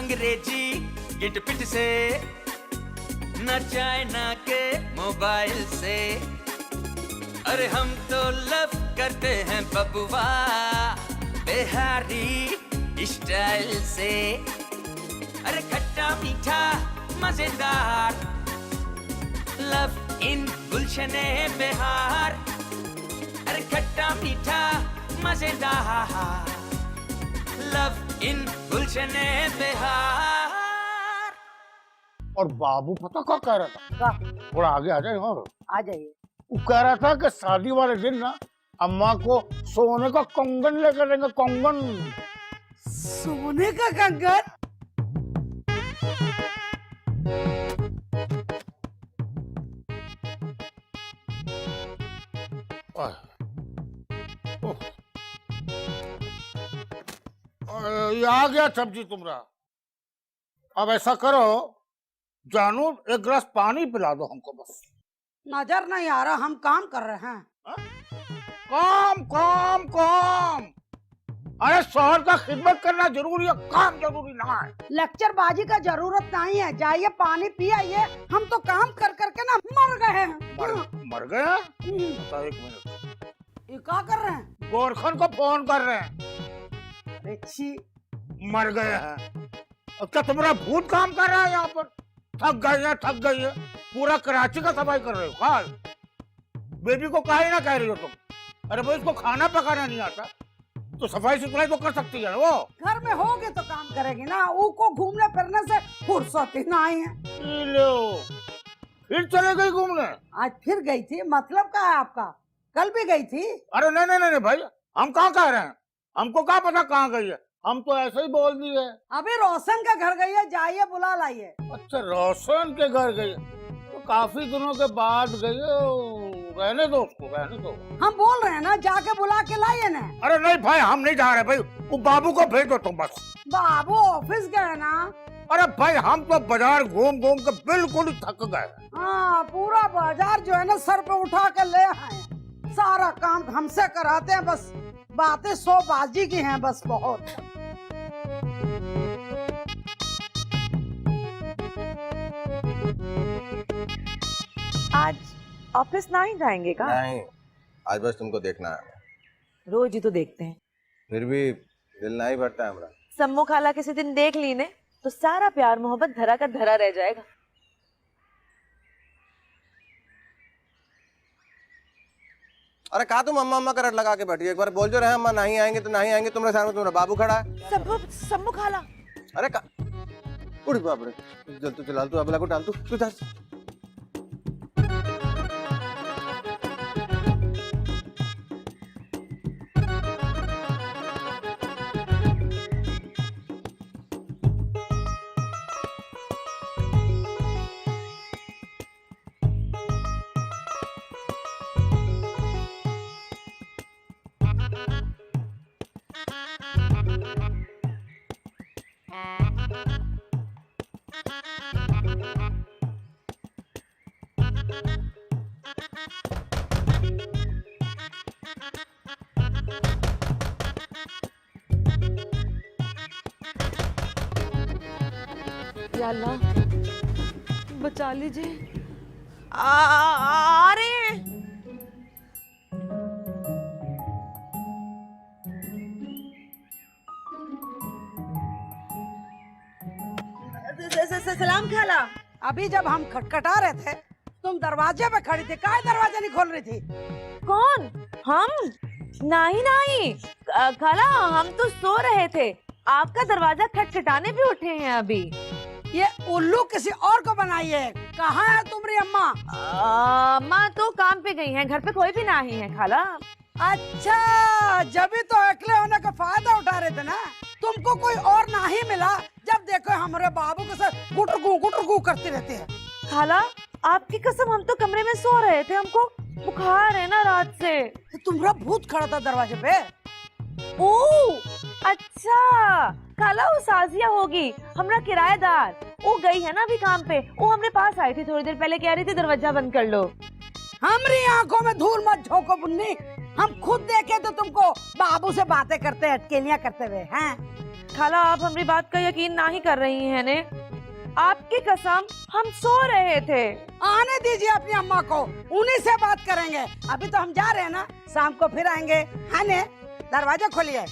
अंग्रेजी गिट पिट से, न चाइना के मोबाइल से। अरे हम तो लव करते हैं बबुआ बिहारी स्टाइल से। अरे खट्टा मीठा मजेदार, लव इन गुलशने बिहार। अरे खट्टा मीठा मजेदार, लव इन गुलशने बिहार। और बाबू पता क्या कह रहा था? थोड़ा आगे आ जाए। और आ जाइए। वो कह रहा था कि शादी वाले दिन ना अम्मा को सोने का कंगन लेकर देंगे। कंगन? सोने का कंगन? ये आ गया सब्जी तुम्हारा। अब ऐसा करो जानू, एक गिलास पानी पिला दो हमको बस। नजर नहीं आ रहा हम काम कर रहे हैं। काम काम काम। अरे शहर का खिदमत करना जरूरी है, काम जरूरी ना है। लेक्चर बाजी का जरूरत नहीं है, जाइए पानी पी आइए। हम तो काम कर करके ना मर गए हैं। मर गए? बता, एक मिनट। ये क्या कर रहे हैं? गोरखन को फोन कर रहे हैं। अरे छी, मर गए हैं। अब क्या तुम्हारा भूत काम कर रहा है यहाँ पर? थक गई है, थक गई है। पूरा कराची का सफाई कर रहे हो। खाल बेबी को काहे ना कह रही हो तुम? अरे भाई, इसको खाना पकाना नहीं आता तो सफाई सुथराई तो कर सकती है वो। घर में होगे तो काम करेगी ना। को घूमने फिरने से फुर्सत ही नहीं है। लो, फिर चले गई घूमने? आज फिर गई थी? मतलब क्या है आपका? कल भी गई थी। अरे नहीं नहीं नहीं भाई, हम कहाँ कह रहे हैं? हमको क्या पता कहाँ गई है, हम तो ऐसे ही बोल दिए। अभी रोशन का घर गई है, जाइए बुला लाइए। अच्छा, रोशन के घर गई है तो काफी दिनों के बाद गई है। रहने दो उसको, रहने दो। हम बोल रहे हैं ना, जाके बुला के लाइए ना। अरे नहीं भाई, हम नहीं जा रहे भाई। वो बाबू को भेज दो तुम बस। बाबू ऑफिस गए ना। अरे भाई, हम तो बाजार घूम घूम के बिल्कुल ही थक गए। हाँ, पूरा बाजार जो है ना सर पे उठा के ले आए। सारा काम हमसे कराते हैं, बस बातें सो बाजी की हैं बस। बहुत आज ऑफिस ना ही जाएंगे का? नहीं, आज बस तुमको देखना है। रोज ही तो देखते हैं। फिर भी दिल ना ही भरता है हमारा। सम्मू खाला किसी दिन देख ली ने तो सारा प्यार मोहब्बत धरा का धरा रह जाएगा। अरे कहा तुम अम्मा अम्मा का रट लगा के बैठी? एक बार बोल जो रहे अम्मा नहीं आएंगे तो नहीं आएंगे। तुम्हारे सामने तुम्हारा बाबू खड़ा है। सम्मू खाला। अरे का उड़ी बाप रे, जल तू चला, तू अबला को डाल, तू जा। या अल्लाह, बचा लीजिए। आ रहे हैं। सलाम खाला। अभी जब हम खटखटा रहे थे तुम दरवाजे पे खड़ी थी, काहे दरवाजा नहीं खोल रही थी? कौन? हम? नहीं नहीं खाला, हम तो सो रहे थे। आपका दरवाजा खटखटाने भी उठे हैं अभी। ये उल्लू किसी और को बनाई है। कहाँ है तुम्हारी अम्मा? अम्मा तो काम पे गई हैं, घर पे कोई भी नहीं है खाला। अच्छा, जब भी तो अकेले होने का फायदा उठा रहे थे ना। तुमको कोई और नहीं मिला, जब देखो हमारे बाबू के साथ गुटर गु करती रहती है। खाला, आपकी कसम, हम तो कमरे में सो रहे थे, हमको बुखार है ना रात से। तुम्हारा भूत खड़ा था दरवाजे पे। ओह अच्छा, खाला वो साजिया होगी, हमरा किराएदार। वो गई है ना अभी काम पे। वो हमरे पास आई थी थोड़ी देर पहले, कह रही थी दरवाजा बंद कर लो। हमारी आंखों में धूल मत झोंको बुन्नी। हम खुद देखे तो तुमको बाबू से बातें करते अटकेलियां करते हुए हैं। खाला आप हमारी बात का यकीन ना ही कर रही हैं ने। आपकी कसम हम सो रहे थे। आने दीजिए अपनी अम्मा को, उन्हीं से बात करेंगे। अभी तो हम जा रहे हैं ना, शाम को फिर आएंगे। है ने, दरवाजा खोलिए।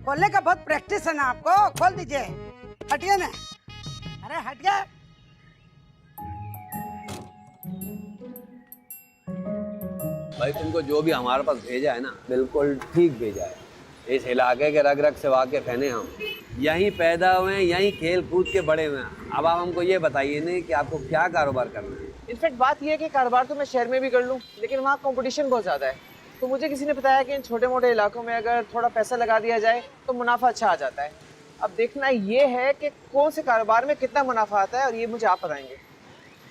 खोलने का बहुत प्रैक्टिस है ना आपको, खोल दीजिए। हटिए ना, अरे हटिए। भाई तुमको जो भी हमारे पास भेजा है ना, बिल्कुल ठीक भेजा है। इस इलाके के रग रग से वाकिफ है हम, यहीं पैदा हुए हैं, यहीं खेल कूद के बड़े हुए हैं। अब आप हमको ये बताइए नहीं कि आपको क्या कारोबार करना है। इनफैक्ट बात यह है कि कारोबार तो मैं शहर में भी कर लूँ, लेकिन वहाँ कंपटीशन बहुत ज़्यादा है। तो मुझे किसी ने बताया कि इन छोटे मोटे इलाकों में अगर थोड़ा पैसा लगा दिया जाए तो मुनाफा अच्छा आ जाता है। अब देखना ये है कि कौन से कारोबार में कितना मुनाफा आता है, और ये मुझे आप बताएंगे।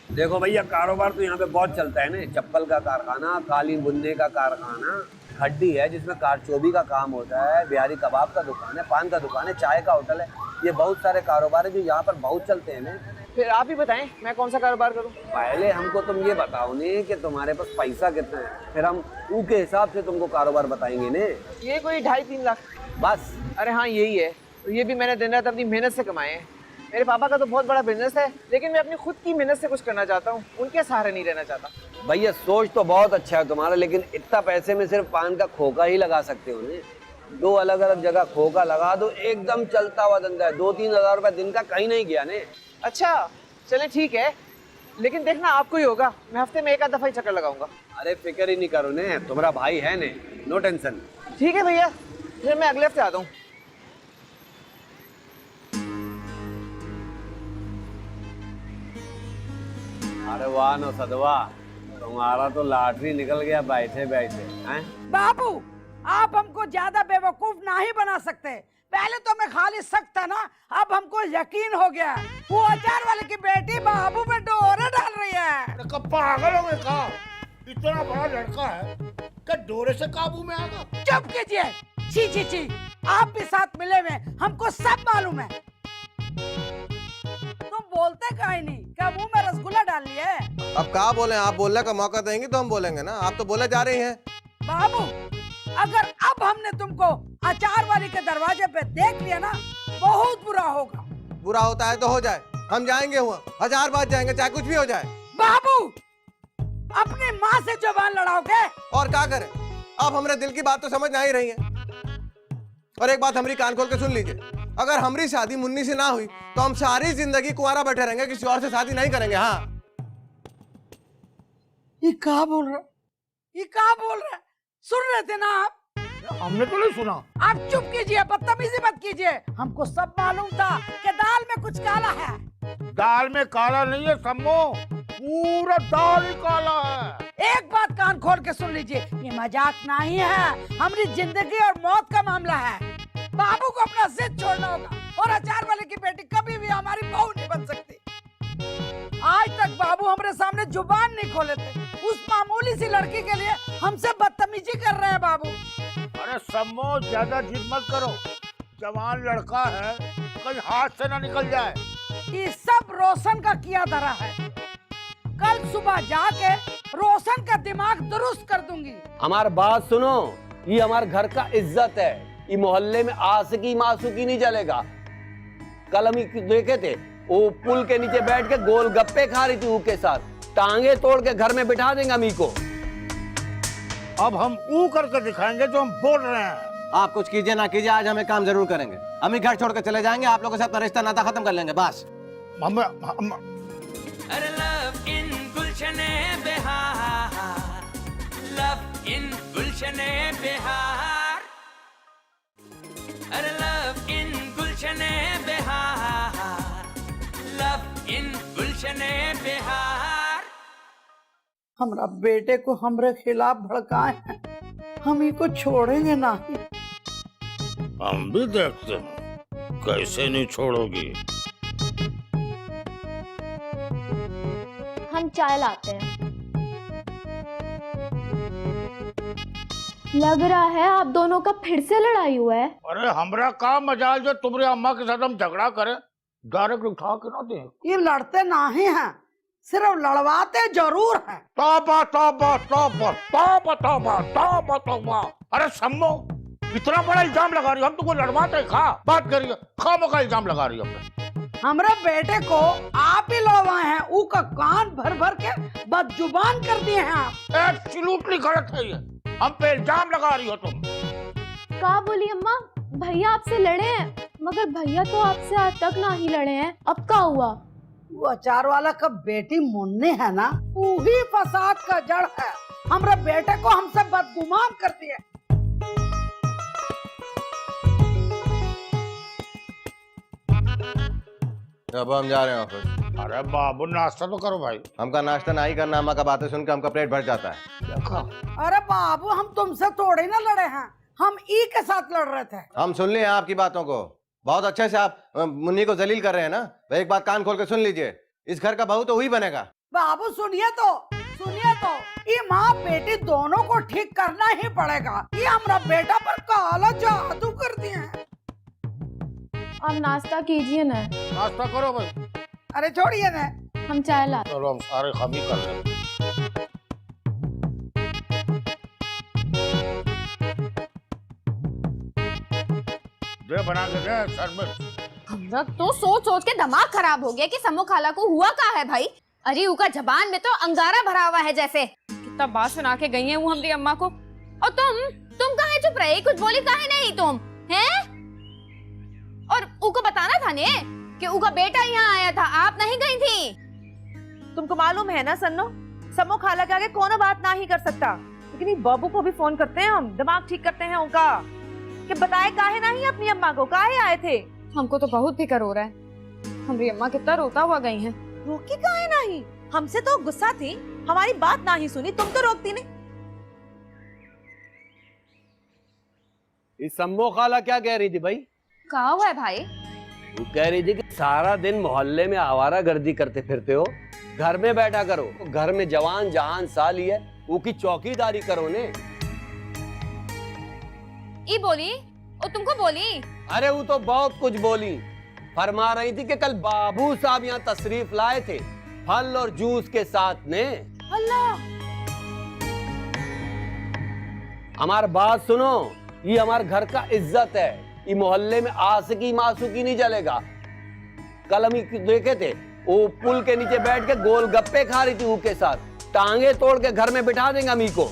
देखो भैया, कारोबार तो यहाँ पे बहुत चलता है ना। चप्पल का कारखाना, कालीन बुनने का कारखाना, हड्डी है जिसमें कारचोबी का काम होता है, बिहारी कबाब का दुकान है, पान का दुकान है, चाय का होटल है। ये बहुत सारे कारोबार है जो यहाँ पर बहुत चलते हैं ना। फिर आप ही बताएं मैं कौन सा कारोबार करूँ। पहले हमको तुम ये बताओ ने कि तुम्हारे पास पैसा कितना है, फिर हम के हिसाब से तुमको कारोबार बताएंगे ने। ये कोई 2.5-3 लाख बस। अरे हाँ यही है। तो ये भी मैंने दिन रात अपनी मेहनत से कमाए हैं। मेरे पापा का तो बहुत बड़ा बिजनेस है, लेकिन मैं अपनी खुद की मेहनत से कुछ करना चाहता हूँ, उनके सहारे नहीं रहना चाहता। भैया सोच तो बहुत अच्छा है तुम्हारा, लेकिन इतना पैसे में सिर्फ पान का खोखा ही लगा सकते हो ने। 2 अलग अलग जगह खोखा लगा दो, एकदम चलता हुआ धंधा है। 2-3 हज़ार रुपए दिन का कहीं नहीं गया ने। अच्छा चलें ठीक है, लेकिन देखना आपको ही होगा, मैं हफ्ते में 1 आध दफा ही चक्कर लगाऊंगा। अरे फिक्र ही नहीं करो ने, तुम्हारा भाई है ने, नो टेंशन। ठीक है भैया, फिर मैं अगले हफ्ते आता हूँ। अरे वाह नो सदवा, तुम्हारा तो लॉटरी निकल गया बैठे बैठे हैं। बाबू आप हमको ज्यादा बेवकूफ ना ही बना सकते। पहले तो मैं खाली शक था ना, अब हमको यकीन हो गया। वो अचार वाले की बेटी बाबू पे डोरे डाल रही है। अरे कब पागल हो गए का? इतना बड़ा लड़का है कि डोरे से काबू में आएगा? चुप कीजिए। छी छी छी, आप भी साथ मिले हुए, हमको सब मालूम है। तुम बोलते काहे नहीं? क्या मुंह में रसगुल्ला डाल लिए? अब क्या बोले, आप बोलने का मौका देंगे तो हम बोलेंगे ना। आप तो बोले जा रही हैं। बाबू अगर अब हमने तुमको अचार वाली के दरवाजे पे देख लिया ना, बहुत बुरा होगा। बुरा होता है तो हो जाए, हम जाएंगे हुआ 1000 बार जाएंगे, चाहे कुछ भी हो जाए। बाबू अपनी माँ से जुबान लड़ाओगे? और क्या करें, अब हमारे दिल की बात तो समझ आ ही रही है। और एक बात हमारी कान खोल के सुन लीजिए, अगर हमारी शादी मुन्नी से ना हुई तो हम सारी जिंदगी कुंवारा बैठे रहेंगे, किसी और से शादी नहीं करेंगे। हाँ ये क्या बोल रहा है? ये क्या बोल रहा है? सुन रहे थे ना आप? हमने तो नहीं सुना। आप चुप कीजिए, बदतमीजी मत कीजिए। हमको सब मालूम था कि दाल में कुछ काला है। दाल में काला नहीं है सम्मो, पूरा दाल ही काला है। एक बात कान खोल के सुन लीजिए, ये मजाक नहीं है, हमारी जिंदगी और मौत का मामला है। बाबू को अपना जिद छोड़ना होगा, और अचार वाले की बेटी कभी भी हमारी बहू नहीं बन सकती। आज तक बाबू हमारे सामने जुबान नहीं खोले थे, उस मामूली सी लड़की के लिए हमसे बदतमीजी कर रहे हैं बाबू। अरे सम्मो ज्यादा जिद मत करो, जवान लड़का है, कहीं हाथ से ना निकल जाए। ये सब रोशन का किया धरा है। कल सुबह जाके रोशन का दिमाग दुरुस्त कर दूंगी। हमारी बात सुनो, ये हमारे घर का इज्जत है, ये मोहल्ले में आशिकी मासूकी नहीं चलेगा। कल हम देखे थे, वो पुल के नीचे बैठ के गोलगप्पे खा रही थी उसके साथ, टांगे तोड़ के घर में बिठा देंगे अमी को। अब हम ऊ करके दिखाएंगे जो हम बोल रहे हैं। आप कुछ कीजिए ना कीजिए, आज हमें काम जरूर करेंगे। हम ही घर छोड़ के चले जाएंगे, आप लोगों के साथ रिश्ता नाता खत्म कर लेंगे बस। अरे लव इन गुलशने बिहार, लव इन गुलशने बिहार, अरे लव इन गुलशने बिहार, लव इन गुलशने बिहार। हमरा बेटे को हमरे खिलाफ भड़काए हैं, हम ही को छोड़ेंगे ना। हम भी देखते हैं कैसे नहीं छोड़ोगी। हम चाय लाते हैं। लग रहा है आप दोनों का फिर से लड़ाई हुआ है। अरे हमरा का मजाल जो तुम्हारी अम्मा के साथ हम झगड़ा करें, डायरेक्ट उठा के ना दे। ये लड़ते नहीं हैं, सिर्फ लड़वाते जरूर हैं। तौबा तौबा तौबा तौबा तौबा तौबा तौबा। अरे सम्मो इतना बड़ा इल्जाम लगा रही हो, हम तुमको लड़वाते हैं, खा बात करिए, खामोखा इल्जाम लगा रही हो अपने। हमारे बेटे को आप ही लड़वाए हैं, ऊ का कान भर भर के बदजुबान कर दिए हैं आप। एब्सोल्युटली गलत है ये, हम पे इल्जाम लगा रही हो तुम। का बोली अम्मा, भैया आपसे लड़े हैं, मगर भैया तो आपसे आज तक ना ही लड़े हैं। अब क्या हुआ? वो अचार वाला का बेटी मुन्नी है ना, वही फसाद का जड़ है। हमारे बेटे को हमसे बदगुमान कर दिए। अब हम जा रहे हैं ऑफिस। अरे बाबू नाश्ता तो करो भाई। हमका नाश्ता नहीं करना, अम्मा का बातें सुनकर हमका पेट भर जाता है। देखो अरे बाबू, हम तुमसे थोड़ी ना लड़े हैं, हम ई के साथ लड़ रहे थे। हम सुन लिए आपकी बातों को, बहुत अच्छे से आप मुन्नी को जलील कर रहे हैं ना। भाई एक बात कान खोल के सुन लीजिए, इस घर का बहू तो वही बनेगा। बाबू सुनिए तो, ये माँ बेटी दोनों को ठीक करना ही पड़ेगा। ये हमारा बेटा पर काला जादू कर दिए हैं। आप नाश्ता कीजिए ना। नाश्ता करो भाई। अरे छोड़िए ना, हम चाय लाते। चलो हम सारे खामी कर रहे हैं। दे बना के दे शरबत। हमरा तो सोच सोच के दिमाग खराब हो गया कि समो खाला को हुआ क्या है भाई। अरे उका जबान में तो अंगारा भरा हुआ है जैसे। कितना बात सुना के गई है वो हमारी अम्मा को। और तुम काहे चुप रहे, कुछ बोली काहे नहीं तुम हैं? और उको बताना था ने कि उका बेटा यहाँ आया था, आप नहीं गई थी। तुमको मालूम है ना सन्नो, समो खाला के आगे कोनो बात ना ही कर सकता। लेकिन ये बाबू को भी फोन करते हैं, हम दिमाग ठीक करते हैं उनका कि बताए काहे नहीं अपनी अम्मा को, काहे आए थे। हमको तो बहुत फिक्र हो रहा है, हमारी अम्मा कितना रोता हुआ गई है। रोकी काहे नहीं? हमसे तो गुस्सा थी, हमारी बात ना ही सुनी, तुम तो रोकती नहीं। इस सम्मो खाला क्या कह रही थी भाई? क्या हुआ है भाई? वो कह रही थी कि सारा दिन मोहल्ले में आवारा गर्दी करते फिरते हो, घर में बैठा करो। घर में जवान जहान साली है, वो की चौकीदारी करो ने। ई बोली और तुमको बोली? अरे वो तो बहुत कुछ बोली। फरमा रही थी कि कल बाबू साहब यहाँ तशरीफ लाए थे फल और जूस के साथ ने। अल्लाह, हमारी बात सुनो, ये हमारे घर का इज्जत है, ये मोहल्ले में आसकी मासूकी नहीं चलेगा। कल हम देखे थे वो पुल के नीचे बैठ के गोलगप्पे खा रही थी उसके साथ, टांगे तोड़ के घर में बिठा देंगे अमी को।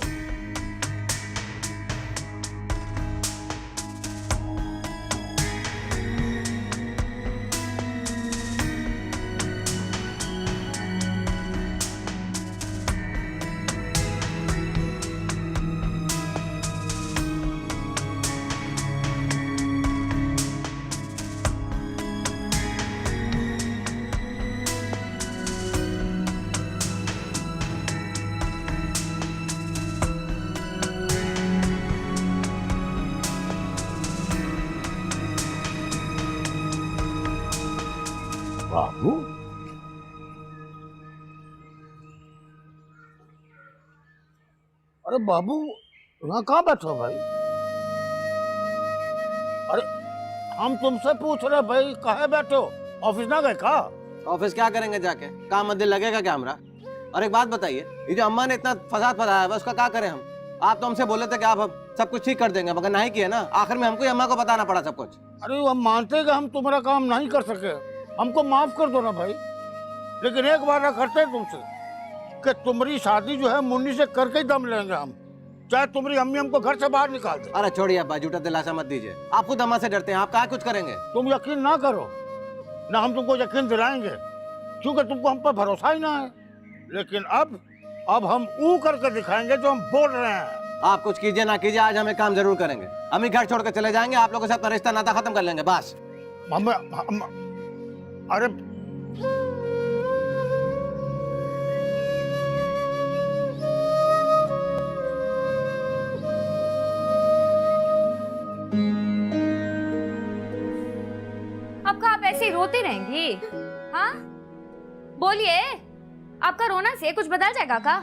बाबू अरे बाबू यहाँ कहाँ बैठे हो भाई? अरे हम तुमसे पूछ रहे भाई, कहाँ बैठे हो? ऑफिस ना गए का? ऑफिस क्या करेंगे जाके, काम मध्य लगेगा क्या हमरा? और एक बात बताइए, ये जो अम्मा ने इतना फसाद फसाया है उसका क्या करें हम? आप तो हमसे बोले थे कि आप सब कुछ ठीक कर देंगे, मगर नहीं किया ना। आखिर में हमको अम्मा को बताना पड़ा सब कुछ। अरे हम मानते हैं कि हम तुम्हारा काम नहीं कर सके, हमको माफ कर दो ना भाई। लेकिन एक वादा करते हैं तुमसे कि तुम्हारी शादी जो है मुन्नी से करके ही दम लेंगे हम, चाहे तुम्हारी अम्मी हमको घर से बाहर निकाल दे। अरे छोड़िए अब्बा, झूठा दिलासा मत दीजिए। आप खुद अम्मा से डरते हैं, आप क्या कुछ करेंगे? तुम यकीन ना करो ना, हम तुमको यकीन दिलाएंगे क्योंकि तुमको हम पर भरोसा ही ना है। लेकिन अब हम ऊ करके दिखाएंगे जो हम बोल रहे हैं। आप कुछ कीजिए ना कीजिए, आज हम एक काम जरूर करेंगे। हम ही घर छोड़ के चले जाएंगे, आप लोगों के साथ रिश्ता नाता खत्म कर लेंगे बस। अरे अब आप ऐसे ही रोती रहेंगी? हाँ बोलिए, आपका रोना से कुछ बदल जाएगा का?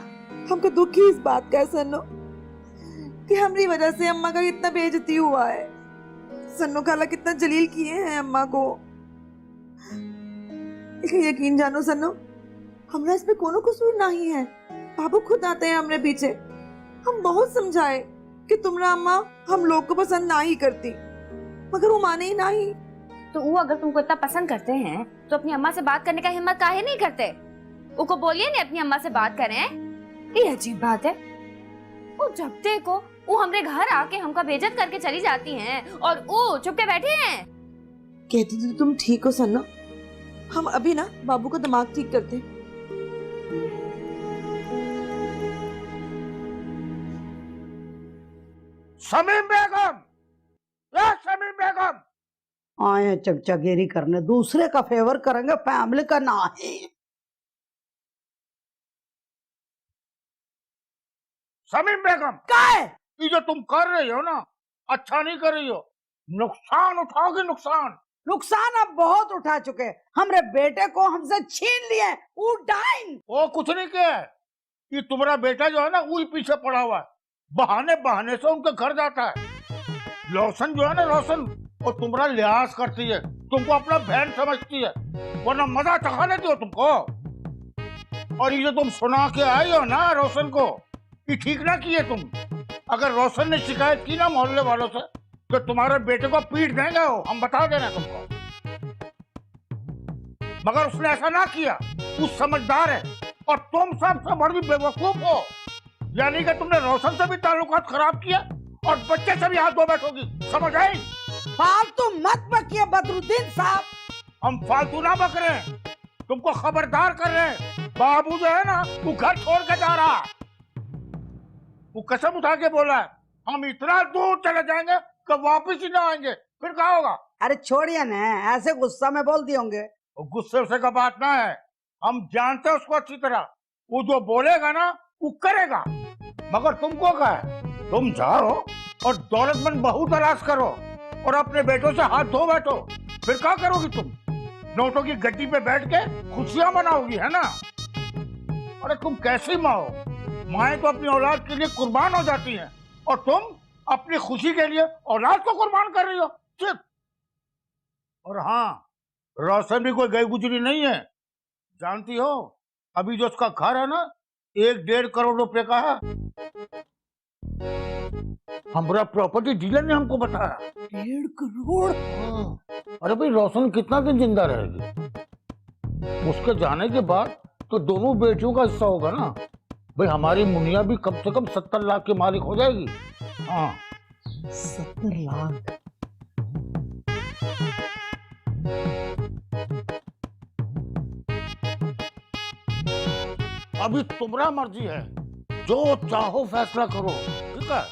हमको दुख ही इस बात का है सन्नो कि हमारी वजह से अम्मा का कितना बेइज्जती हुआ है। सन्नो खाला कितना जलील किए हैं अम्मा को। लेकिन यकीन जानो सन्नो, हमरा इसमें कोनो कसूर नहीं है। बाबू खुद आते हैं हमरे पीछे। हम बहुत समझाए कि तुम्हारा अम्मा हम लोग को पसंद ना ही करती, मगर वो माने ही नहीं। तो वो अगर तुमको इतना पसंद करते हैं तो अपनी अम्मा से बात करने का हिम्मत काहे नहीं करते? उनको बोलिए ना अपनी अम्मा से बात करें। ये अजीब बात है, वो जब देखो वो हमरे घर आके हमका बेइज्जत करके चली जाती हैं और वो चुप के बैठे हैं। कहती थी तुम ठीक हो सन्ना, हम अभी ना बाबू का दिमाग ठीक करते हैं। शमीम बेगम, या शमीम बेगम, आए चकचकेरी करने, दूसरे का फेवर करेंगे, फैमिली का ना है। शमीम बेगम, क्या है? ये जो तुम कर रही हो ना, अच्छा नहीं कर रही हो, नुकसान उठाओगे नुकसान। नुकसान अब बहुत उठा चुके, हमरे बेटे को हमसे छीन लिए। वो कुछ नहीं किया है, ये तुम्हारा बेटा जो है ना वही पीछे पड़ा हुआ है, बहाने बहाने से उनके घर जाता है। रोशन जो है ना, रोशन वो तुम्हारा लिहाज करती है, तुमको अपना बहन समझती है, वरना मजा चखा लेती हो तुमको। और ये जो तुम सुना के आई हो ना रोशन को, ये ठीक ना किए तुम। अगर रोशन ने शिकायत की ना मोहल्ले वालों से तो तुम्हारे बेटे को पीट देंगे वो, हम बता देना तुमको। मगर उसने ऐसा ना किया, वो समझदार है और तुम सबसे बड़ी बेवकूफ हो। यानी कि तुमने रोशन से भी ताल्लुकात खराब किया और बच्चे से भी हाथ धो बैठोगी, समझ आई? फालतू मत बकिए बदरुद्दीन साहब। हम फालतू ना बक रहे हैं, तुमको खबरदार कर रहे हैं। बाबू जो है ना वो घर छोड़ के जा रहा, वो कसम उठा के बोला है हम इतना दूर चले जाएंगे कि वापिस ही ना आएंगे। फिर क्या होगा? अरे छोड़िए ना, ऐसे गुस्सा में बोल दिए होंगे। वो गुस्से से का बात ना है, हम जानते हैं उसको अच्छी तरह, वो जो बोलेगा ना वो करेगा। मगर तुमको क्या है, तुम जाओ और दौलतमंद बहू तलाश करो और अपने बेटों से हाथ धो बैठो। फिर क्या करोगी तुम? नोटों की गड्डी पे बैठ के खुशियां मनाओगी, है ना? अरे तुम कैसी माँ हो? माएं तो अपनी औलाद के लिए कुर्बान हो जाती हैं और तुम अपनी खुशी के लिए औलाद को कुर्बान कर रही हो। चिप। और हाँ, रोशन भी कोई गई गुजरी नहीं है, जानती हो? अभी जो उसका घर है ना 1-1.5 करोड़ रुपए का है। हमारा प्रॉपर्टी डीलर ने हमको बताया। 1.5 करोड़? अरे भाई रोशन कितना दिन जिंदा रहेगी? उसके जाने के बाद तो दोनों बेटियों का हिस्सा होगा ना भाई। हमारी मुनिया भी कम से कम 70 लाख की मालिक हो जाएगी। हाँ 70 लाख? अभी तुम्हारा मर्जी है, जो चाहो फैसला करो, ठीक है?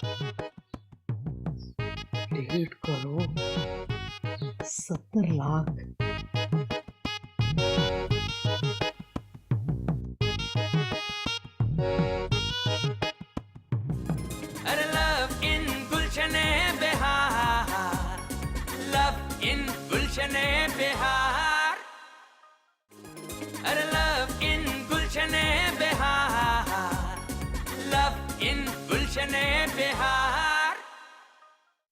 1.5 करोड़ 70 लाख। अरे लव इन गुलशने बिहार, लव इन गुलशने बिहार, अरे लव इन गुलशने बिहार, लव इन गुलशने बिहार।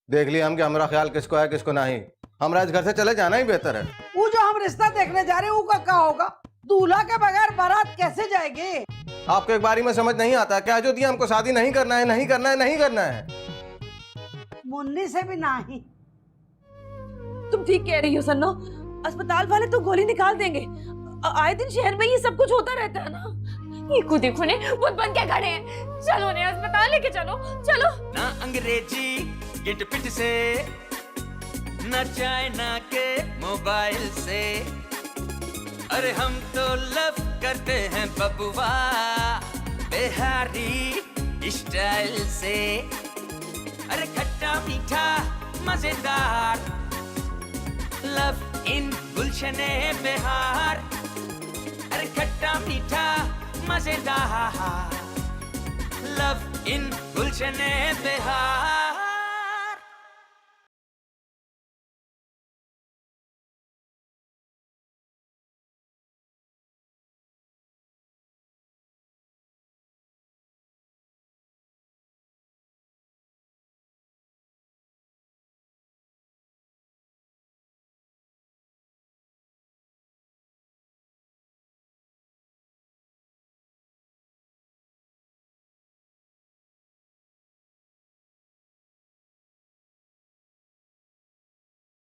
देख लिया हम कि हमारा ख्याल किसको है किसको नहीं। हमारा इस घर से चले जाना ही बेहतर है। वो जो हम रिश्ता देखने जा रहे हैं, वो का क्या होगा? दूल्हा के बगैर बारात कैसे जाएगी? आपको एक बारी में समझ नहीं आता क्या? जो दिया हमको शादी नहीं करना है, नहीं करना है, नहीं करना है। मुन्नी से भी नहीं। तुम ठीक कह रही हो सन्नो, अस्पताल वाले तो गोली निकाल देंगे। आए दिन शहर में ये सब कुछ होता रहता है ना। ये को देखो ने बुत बन के खड़े हैं, चलो ने अस्पताल लेके चलो। चलो ना अंग्रेजी गिट पिट से, ना चाइना के मोबाइल से, अरे हम तो लव करते हैं बबुआ बिहारी स्टाइल से। अरे खट्टा मीठा मजेदार, लव इन गुलशने बिहार, अरे खट्टा मीठा मजेदार, लव इन गुलशने बिहार।